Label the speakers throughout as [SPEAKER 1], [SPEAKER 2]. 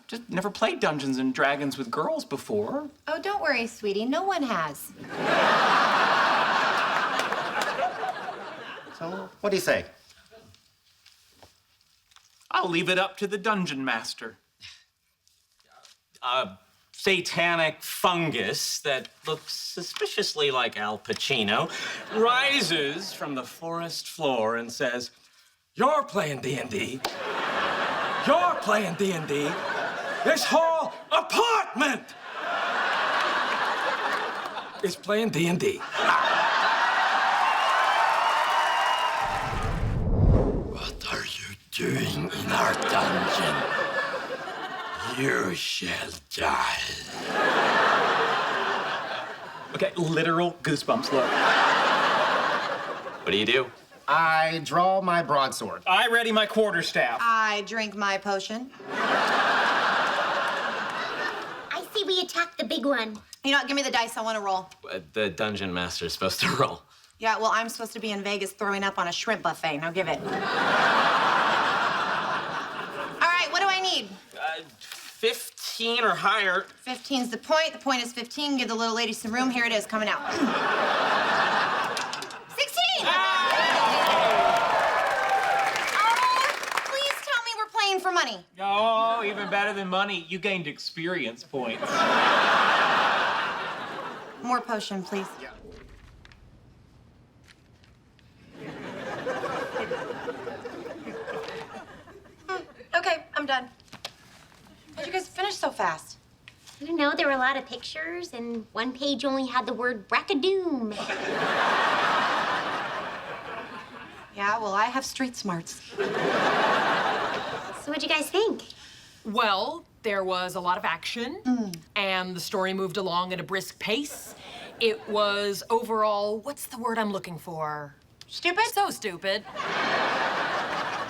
[SPEAKER 1] just never played Dungeons and Dragons with girls before.
[SPEAKER 2] Oh, don't worry, sweetie. No one has.
[SPEAKER 3] So, what do you say?
[SPEAKER 1] I'll leave it up to the dungeon master.
[SPEAKER 4] A satanic fungus that looks suspiciously like Al Pacino rises from the forest floor and says, "You're playing D&D. You're playing D&D. This whole apartment is playing D&D." What are you doing in our dungeon? You shall die.
[SPEAKER 1] Okay, literal goosebumps look.
[SPEAKER 4] What do?
[SPEAKER 3] I draw my broadsword.
[SPEAKER 1] I ready my quarterstaff.
[SPEAKER 2] I drink my potion.
[SPEAKER 5] I see we attacked the big one.
[SPEAKER 2] You know what? Give me the dice. I want to roll.
[SPEAKER 4] The dungeon master's supposed to roll.
[SPEAKER 2] Yeah, well, I'm supposed to be in Vegas throwing up on a shrimp buffet. Now give it. All right, what do I need?
[SPEAKER 4] 15 or higher.
[SPEAKER 2] 15's the point. The point is 15. Give the little lady some room. Here it is, coming out. 16! Oh, please tell me we're playing for money.
[SPEAKER 1] Oh, even better than money. You gained experience points.
[SPEAKER 2] More potion, please.
[SPEAKER 3] Yeah.
[SPEAKER 2] Okay, I'm done. How'd you guys finish so fast?
[SPEAKER 5] I don't know, there were a lot of pictures, and one page only had the word brackadoom.
[SPEAKER 2] Yeah, well, I have street smarts.
[SPEAKER 5] So what'd you guys think?
[SPEAKER 6] Well, there was a lot of action, and the story moved along at a brisk pace. It was overall, what's the word I'm looking for?
[SPEAKER 2] Stupid?
[SPEAKER 6] So stupid.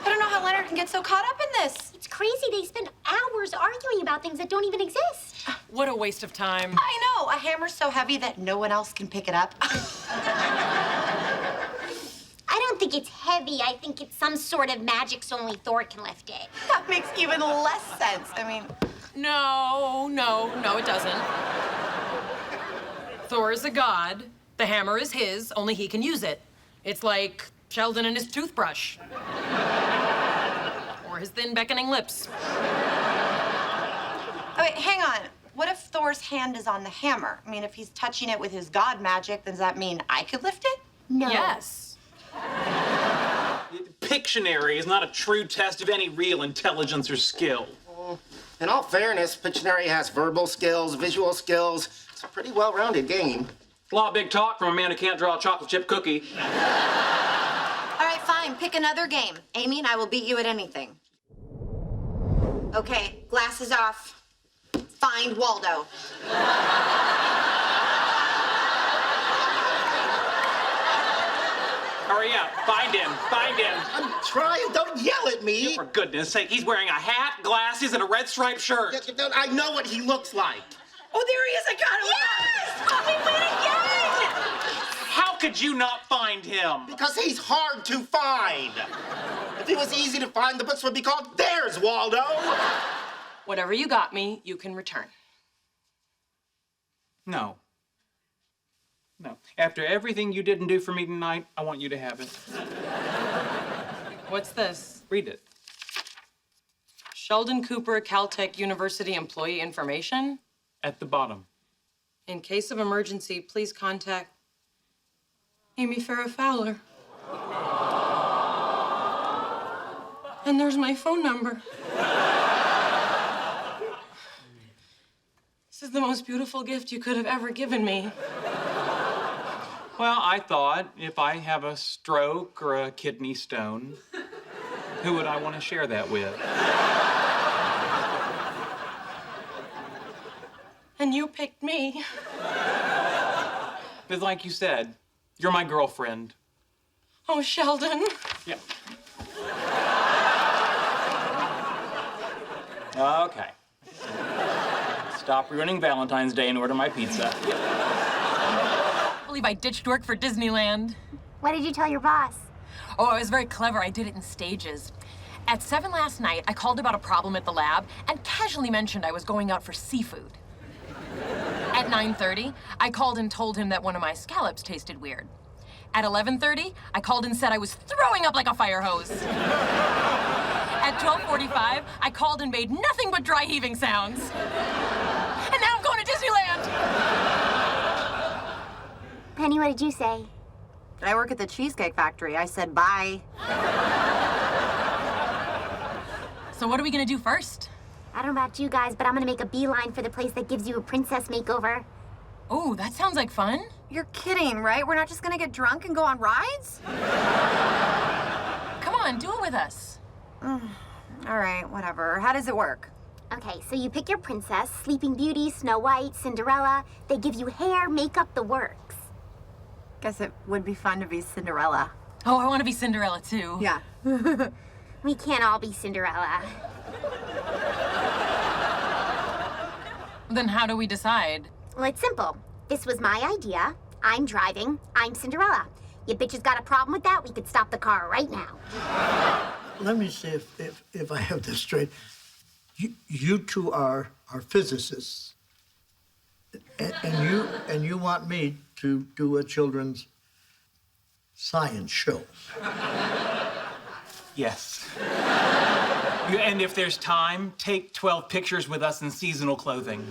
[SPEAKER 2] I don't know how Leonard can get so caught up in this.
[SPEAKER 5] It's crazy, they spend hours arguing about things that don't even exist.
[SPEAKER 6] What a waste of time.
[SPEAKER 2] I know, a hammer's so heavy that no one else can pick it up.
[SPEAKER 5] I don't think it's heavy. I think it's some sort of magic so only Thor can lift it.
[SPEAKER 2] That makes even less sense. I mean,
[SPEAKER 6] No, it doesn't. Thor is a god. The hammer is his, only he can use it. It's like Sheldon and his toothbrush. Or his thin beckoning lips.
[SPEAKER 2] oh wait, hang on. What if Thor's hand is on the hammer? I mean, if he's touching it with his god magic, does that mean I could lift it?
[SPEAKER 5] No.
[SPEAKER 6] Yes.
[SPEAKER 1] Pictionary is not a true test of any real intelligence or skill.
[SPEAKER 3] In all fairness, Pictionary has verbal skills, visual skills. It's a pretty well-rounded game.
[SPEAKER 1] A lot of big talk from a man who can't draw a chocolate chip cookie.
[SPEAKER 2] All right, fine. Pick another game. Amy and I will beat you at anything. Okay, glasses off. Find Waldo.
[SPEAKER 1] Hurry up. Find him. Find him.
[SPEAKER 3] I'm trying. Don't yell at me.
[SPEAKER 1] For goodness sake, he's wearing a hat, glasses, and a red striped shirt.
[SPEAKER 3] I know what he looks like.
[SPEAKER 1] Oh, there he is. I got him.
[SPEAKER 2] Yes! Oh, we win again!
[SPEAKER 1] How could you not find him?
[SPEAKER 3] Because he's hard to find. If he was easy to find, the books would be called There's Waldo.
[SPEAKER 6] Whatever you got me, you can return.
[SPEAKER 1] No. No. After everything you didn't do for me tonight, I want you to have it.
[SPEAKER 6] What's this?
[SPEAKER 1] Read it.
[SPEAKER 6] Sheldon Cooper, Caltech University Employee Information.
[SPEAKER 1] At the bottom.
[SPEAKER 6] In case of emergency, please contact Amy Farrah Fowler. And there's my phone number. This is the most beautiful gift you could have ever given me.
[SPEAKER 1] Well, I thought if I have a stroke or a kidney stone, who would I want to share that with?
[SPEAKER 6] And you picked me.
[SPEAKER 1] Because like you said, you're my girlfriend.
[SPEAKER 6] Oh, Sheldon.
[SPEAKER 1] Yeah. Okay. Stop ruining Valentine's Day and order my pizza.
[SPEAKER 6] I believe I ditched work for Disneyland.
[SPEAKER 5] What did you tell your boss?
[SPEAKER 6] Oh, I was very clever. I did it in stages. At 7 last night, I called about a problem at the lab and casually mentioned I was going out for seafood. At 9:30, I called and told him that one of my scallops tasted weird. At 11:30, I called and said I was throwing up like a fire hose. At 12:45, I called and made nothing but dry heaving sounds. And now I'm going to Disneyland!
[SPEAKER 5] Penny, what did you say?
[SPEAKER 2] I work at the Cheesecake Factory. I said bye.
[SPEAKER 6] So what are we gonna do first?
[SPEAKER 5] I don't know about you guys, but I'm gonna make a beeline for the place that gives you a princess makeover.
[SPEAKER 6] Oh, that sounds like fun.
[SPEAKER 2] You're kidding, right? We're not just gonna get drunk and go on rides?
[SPEAKER 6] Come on, do it with us.
[SPEAKER 2] All right, whatever. How does it work?
[SPEAKER 5] Okay, so you pick your princess, Sleeping Beauty, Snow White, Cinderella. They give you hair, makeup, the works.
[SPEAKER 2] Guess it would be fun to be Cinderella.
[SPEAKER 6] Oh, I want to be Cinderella too.
[SPEAKER 2] Yeah.
[SPEAKER 5] We can't all be Cinderella.
[SPEAKER 6] Then how do we decide?
[SPEAKER 5] Well, it's simple. This was my idea. I'm driving. I'm Cinderella. You bitches got a problem with that? We could stop the car right now.
[SPEAKER 7] Let me see if I have this straight. You two are physicists, and you want me to do a children's science show.
[SPEAKER 1] Yes. And if there's time, take 12 pictures with us in seasonal clothing.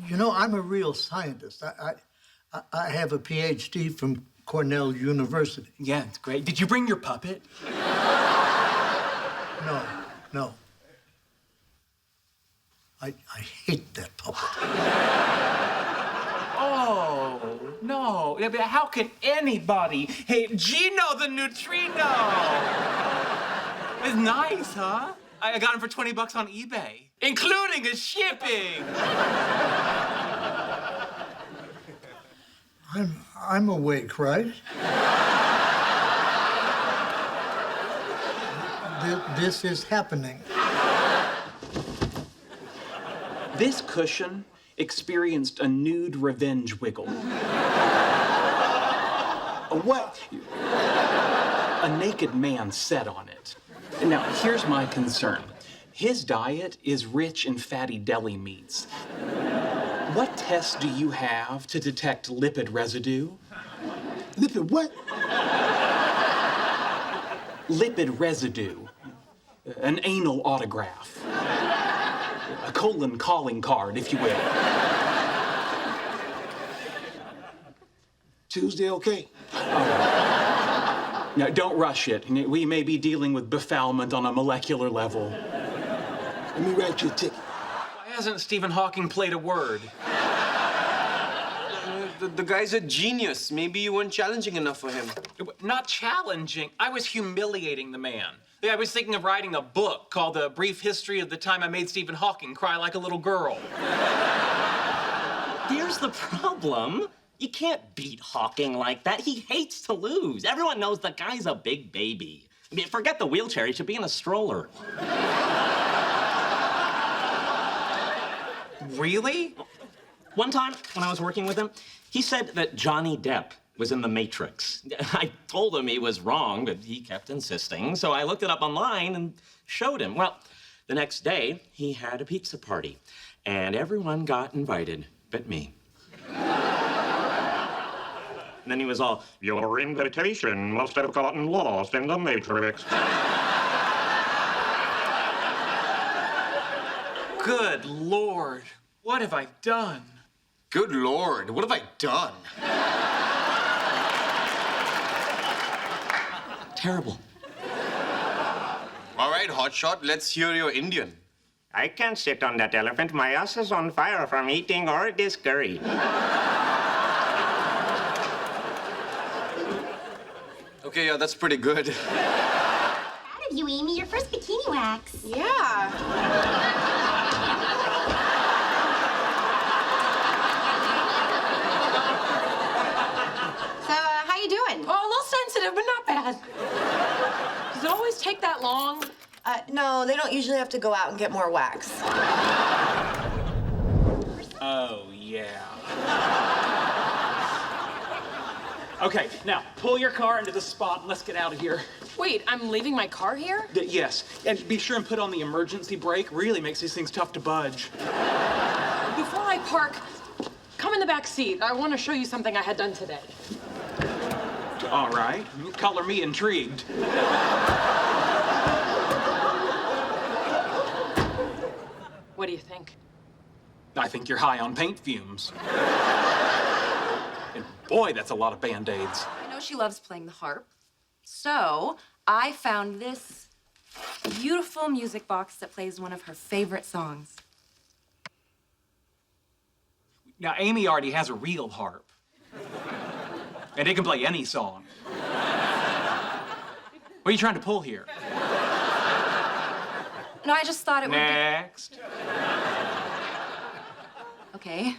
[SPEAKER 7] You know, I'm a real scientist. I have a PhD from Cornell University.
[SPEAKER 1] Yeah, it's great. Did you bring your puppet?
[SPEAKER 7] No. I hate that puppet.
[SPEAKER 1] Oh, no. Yeah, but how can anybody hate Gino the Neutrino? It's nice, huh? I got him for $20 on eBay, including his shipping.
[SPEAKER 7] I'm awake, right? This is happening.
[SPEAKER 1] This cushion experienced a nude revenge wiggle. What? A naked man sat on it. Now, here's my concern. His diet is rich in fatty deli meats. What tests do you have to detect lipid residue?
[SPEAKER 7] Lipid what?
[SPEAKER 1] Lipid residue. An anal autograph. A colon calling card, if you will.
[SPEAKER 3] Tuesday, okay?
[SPEAKER 1] Now, don't rush it. We may be dealing with befoulment on a molecular level.
[SPEAKER 3] Let me write you a ticket.
[SPEAKER 1] Why hasn't Stephen Hawking played a word?
[SPEAKER 8] The guy's a genius. Maybe you weren't challenging enough for him.
[SPEAKER 1] Not challenging. I was humiliating the man. I was thinking of writing a book called A Brief History of the Time I Made Stephen Hawking Cry Like a Little Girl.
[SPEAKER 4] Here's the problem. You can't beat Hawking like that. He hates to lose. Everyone knows the guy's a big baby. I mean, forget the wheelchair. He should be in a stroller.
[SPEAKER 1] Really?
[SPEAKER 4] One time, when I was working with him, he said that Johnny Depp was in The Matrix. I told him he was wrong, but he kept insisting, so I looked it up online and showed him. Well, the next day, he had a pizza party, and everyone got invited but me. And then he was all, "Your invitation must have gotten lost in the Matrix."
[SPEAKER 1] Good Lord. What have I done?
[SPEAKER 8] Good Lord, what have I done?
[SPEAKER 4] Terrible.
[SPEAKER 8] All right, hotshot, let's hear your Indian.
[SPEAKER 4] I can't sit on that elephant. My ass is on fire from eating all this curry.
[SPEAKER 8] Okay, yeah, that's pretty good.
[SPEAKER 5] Proud of you, Amy. Your first bikini wax.
[SPEAKER 2] Yeah. So, how you doing?
[SPEAKER 6] Oh, a little sensitive, but not bad. Does it always take that long?
[SPEAKER 2] No, they don't usually have to go out and get more wax.
[SPEAKER 1] Oh, yeah. Okay, now pull your car into the spot and let's get out of here.
[SPEAKER 6] Wait, I'm leaving my car here?
[SPEAKER 1] Yes, and be sure and put on the emergency brake. Really makes these things tough to budge.
[SPEAKER 6] Before I park, come in the back seat. I want to show you something I had done today.
[SPEAKER 1] All right, color me intrigued.
[SPEAKER 6] What do you think?
[SPEAKER 1] I think you're high on paint fumes. And boy, that's a lot of Band-Aids.
[SPEAKER 9] I know she loves playing the harp. So I found this beautiful music box that plays one of her favorite songs.
[SPEAKER 1] Now, Amy already has a real harp. And it can play any song. What are you trying to pull here?
[SPEAKER 9] No, I just thought it would be...
[SPEAKER 1] Next.
[SPEAKER 9] Okay.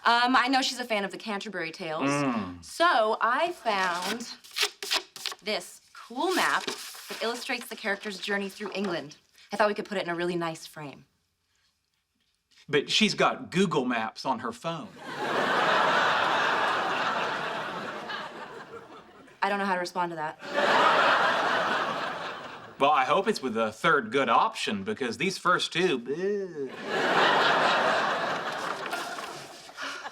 [SPEAKER 9] I know she's a fan of the Canterbury Tales. So I found this cool map that illustrates the character's journey through England. I thought we could put it in a really nice frame.
[SPEAKER 1] But she's got Google Maps on her phone.
[SPEAKER 9] I don't know how to respond to that.
[SPEAKER 1] Well, I hope it's with a third good option, because these first two... Ew.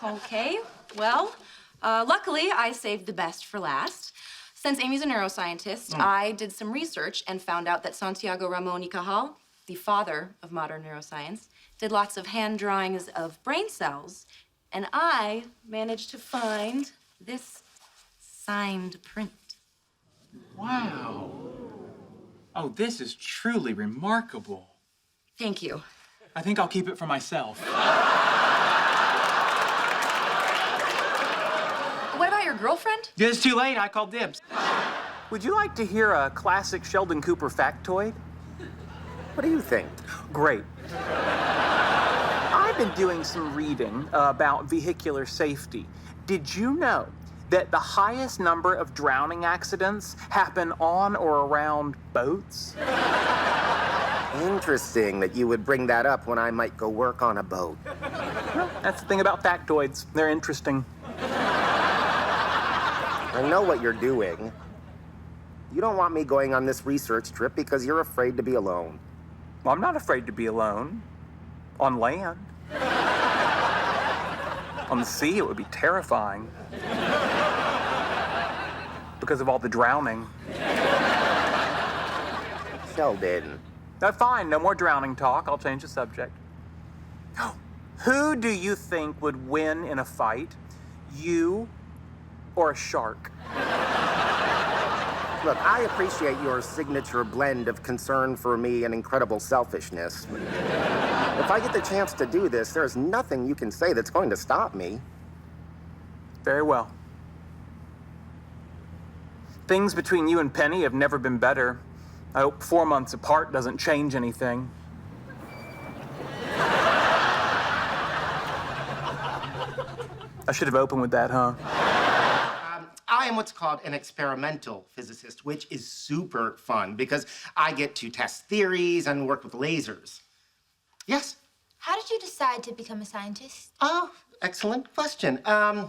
[SPEAKER 9] Okay, well, luckily I saved the best for last. Since Amy's a neuroscientist, I did some research and found out that Santiago Ramon y Cajal, the father of modern neuroscience, did lots of hand drawings of brain cells, and I managed to find this signed print.
[SPEAKER 1] Wow. Oh, this is truly remarkable.
[SPEAKER 9] Thank you.
[SPEAKER 1] I think I'll keep it for myself.
[SPEAKER 9] What about your girlfriend?
[SPEAKER 1] It's too late. I called dibs.
[SPEAKER 3] Would you like to hear a classic Sheldon Cooper factoid? What do you think?
[SPEAKER 1] Great. I've been doing some reading about vehicular safety. Did you know that the highest number of drowning accidents happen on or around boats?
[SPEAKER 3] Interesting that you would bring that up when I might go work on a boat.
[SPEAKER 1] Well, that's the thing about factoids. They're interesting.
[SPEAKER 3] I know what you're doing. You don't want me going on this research trip because you're afraid to be alone.
[SPEAKER 1] Well, I'm not afraid to be alone. On land. On the sea, it would be terrifying. Because of all the drowning.
[SPEAKER 3] Sheldon.
[SPEAKER 1] Fine, no more drowning talk. I'll change the subject. Who do you think would win in a fight? You or a shark?
[SPEAKER 3] Look, I appreciate your signature blend of concern for me and incredible selfishness. If I get the chance to do this, there's nothing you can say that's going to stop me.
[SPEAKER 1] Very well. Things between you and Penny have never been better. I hope 4 months apart doesn't change anything. I should have opened with that, huh?
[SPEAKER 3] I am what's called an experimental physicist, which is super fun because I get to test theories and work with lasers. Yes?
[SPEAKER 10] How did you decide to become a scientist?
[SPEAKER 3] Oh, excellent question. I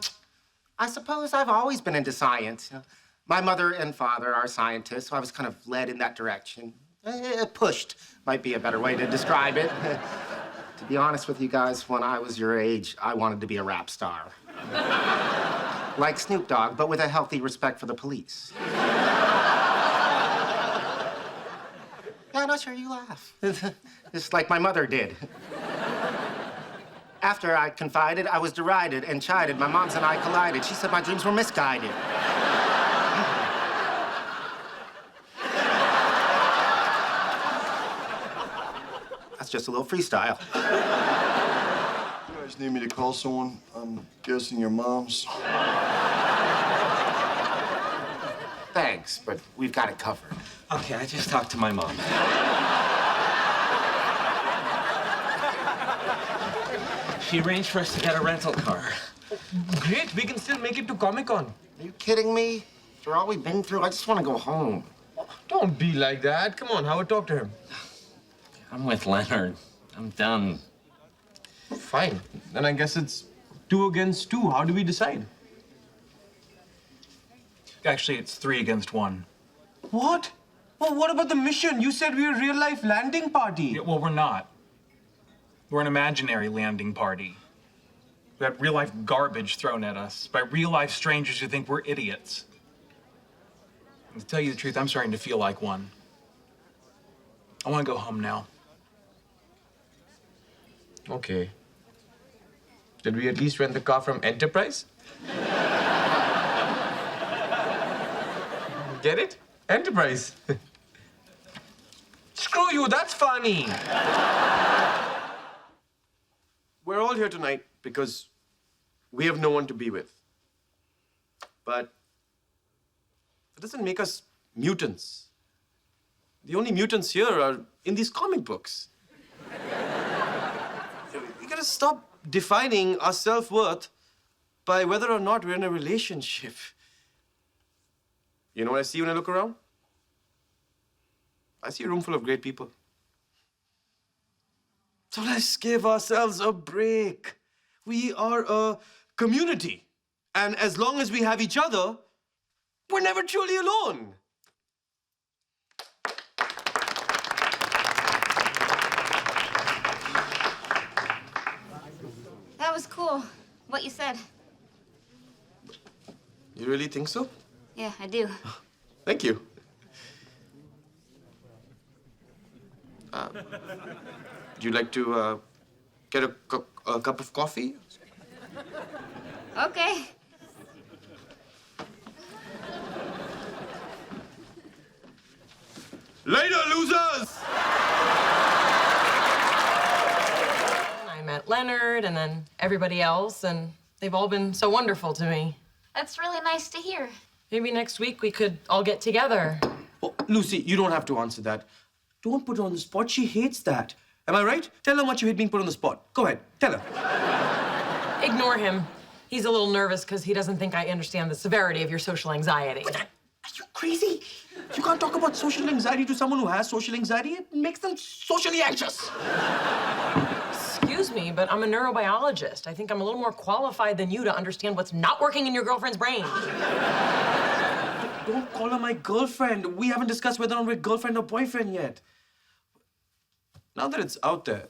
[SPEAKER 3] suppose I've always been into science. My mother and father are scientists, so I was kind of led in that direction. Pushed might be a better way to describe it. To be honest with you guys, when I was your age, I wanted to be a rap star. Like Snoop Dogg, but with a healthy respect for the police. Yeah, no, sure, you laugh. Just like my mother did. After I confided, I was derided and chided. My moms and I collided. She said my dreams were misguided. That's just a little freestyle.
[SPEAKER 11] You guys need me to call someone? I'm guessing your mom's.
[SPEAKER 3] Thanks, but we've got it covered.
[SPEAKER 4] Okay, I just talked to my mom. She arranged for us to get a rental car.
[SPEAKER 8] Great, we can still make it to Comic-Con.
[SPEAKER 3] Are you kidding me? After all we've been through, I just want to go home.
[SPEAKER 8] Don't be like that. Come on, Howard, talk to him.
[SPEAKER 4] I'm with Leonard. I'm done.
[SPEAKER 8] Fine. Then I guess it's 2 against 2. How do we decide?
[SPEAKER 1] Actually, it's 3 against 1.
[SPEAKER 8] What? Well, what about the mission? You said we were a real-life landing party.
[SPEAKER 1] Yeah, well, we're not. We're an imaginary landing party. We had real-life garbage thrown at us by real-life strangers who think we're idiots. And to tell you the truth, I'm starting to feel like one. I want to go home now.
[SPEAKER 8] Okay. Did we at least rent the car from Enterprise? Get it? Enterprise. Screw you, that's funny. We're all here tonight because we have no one to be with. But that doesn't make us mutants. The only mutants here are in these comic books. We gotta stop defining our self-worth by whether or not we're in a relationship. You know what I see when I look around? I see a room full of great people. So let's give ourselves a break. We are a community. And as long as we have each other, we're never truly alone.
[SPEAKER 5] That was cool, what you said.
[SPEAKER 8] You really think so?
[SPEAKER 5] Yeah, I do.
[SPEAKER 8] Thank you. Would you like to get a cup of coffee?
[SPEAKER 5] Okay.
[SPEAKER 8] Later, losers!
[SPEAKER 6] I met Leonard and then everybody else, and they've all been so wonderful to me.
[SPEAKER 5] That's really nice to hear.
[SPEAKER 6] Maybe next week we could all get together.
[SPEAKER 8] Oh, Lucy, you don't have to answer that. Don't put her on the spot. She hates that. Am I right? Tell her how much you hate being put on the spot. Go ahead. Tell her.
[SPEAKER 6] Ignore him. He's a little nervous because he doesn't think I understand the severity of your social anxiety.
[SPEAKER 8] Are you crazy? You can't talk about social anxiety to someone who has social anxiety. It makes them socially anxious.
[SPEAKER 6] Excuse me, but I'm a neurobiologist. I think I'm a little more qualified than you to understand what's not working in your girlfriend's brain.
[SPEAKER 8] Don't call her my girlfriend. We haven't discussed whether or not we're girlfriend or boyfriend yet. Now that it's out there.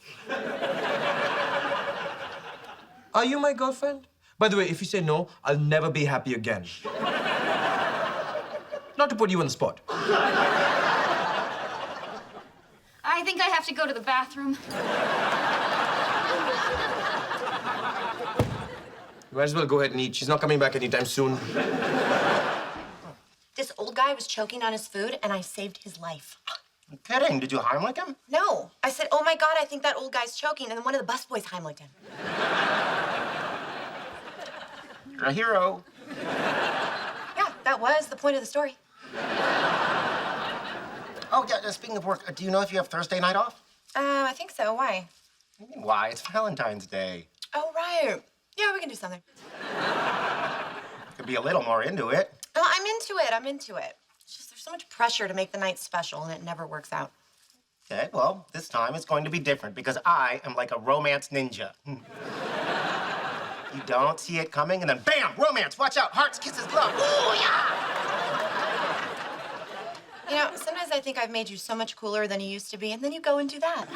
[SPEAKER 8] Are you my girlfriend? By the way, if you say no, I'll never be happy again. Not to put you on the spot.
[SPEAKER 5] I think I have to go to the bathroom.
[SPEAKER 8] You might as well go ahead and eat. She's not coming back anytime soon.
[SPEAKER 2] This old guy was choking on his food, and I saved his life.
[SPEAKER 3] I'm kidding. Did you Heimlich him?
[SPEAKER 2] No. I said, oh my God, I think that old guy's choking, and then one of the busboys Heimlich'd him.
[SPEAKER 3] You're a hero.
[SPEAKER 2] Yeah, that was the point of the story.
[SPEAKER 3] Oh, yeah, speaking of work, do you know if you have Thursday night off?
[SPEAKER 2] I think so. Why?
[SPEAKER 3] What do you mean, why? It's Valentine's Day.
[SPEAKER 2] Oh, right. Yeah, we can do something.
[SPEAKER 3] Could be a little more into it.
[SPEAKER 2] Oh, I'm into it. I'm into it. It's just there's so much pressure to make the night special, and it never works out.
[SPEAKER 3] Okay, well, this time it's going to be different because I am like a romance ninja. You don't see it coming, and then bam, romance. Watch out, hearts, kisses, love. Ooh, yeah!
[SPEAKER 2] You know, sometimes I think I've made you so much cooler than you used to be, and then you go and do that.